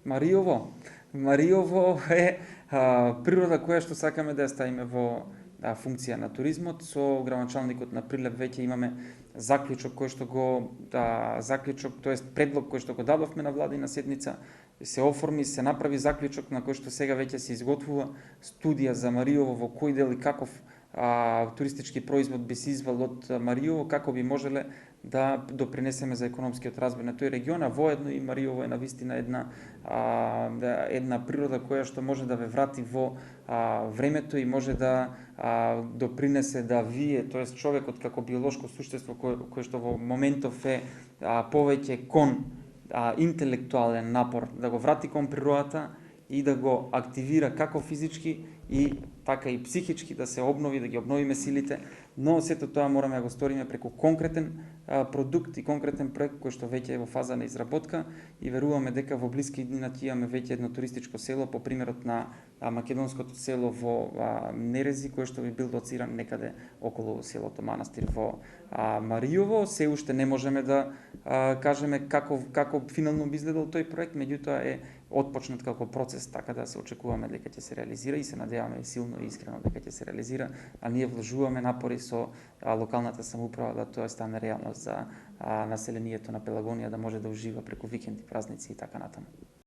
Мариово е природа која што сакаме да ја ставиме во функција на туризмот. Со градоначалникот на Прилеп веќе имаме заклучок кој што го тоест предлог кој што го дадовме на владина седница, се оформи, се направи заклучок на кој што сега веќе се изготвува студија за Мариово, во кој дел и каков туристички производ би се извал од Мариово, како би можеле да допринесеме за економскиот развој на тој регион, а воедно и Мариово е навистина една природа која што може да ве врати во времето и може да допринесе да вие, тоест човекот како биолошко суштество кој што во моментов е повеќе кон интелектуален напор, да го врати кон природата и да го активира како физички и така и психички, да се обнови, да ги обновиме силите, но сето тоа мораме да го сториме преку конкретен продукт и конкретен проект кој што веќе е во фаза на изработка и веруваме дека во блиски иднина ќе имаме веќе едно туристичко село по примерот на македонското село во Нерези, кој што би бил лоциран некаде околу селото Манастир во Мариово. Се уште не можеме да кажеме како финално би изгледал тој проект, меѓутоа е отпочнат како процес, така да се очекуваме дека ќе се реализира и се надеваме силно и искрено дека ќе се реализира, а ние вложуваме напори со локалната самоуправа да тоа стане реалност за населението на Пелагонија, да може да ужива преку викенди, празници и така натаму.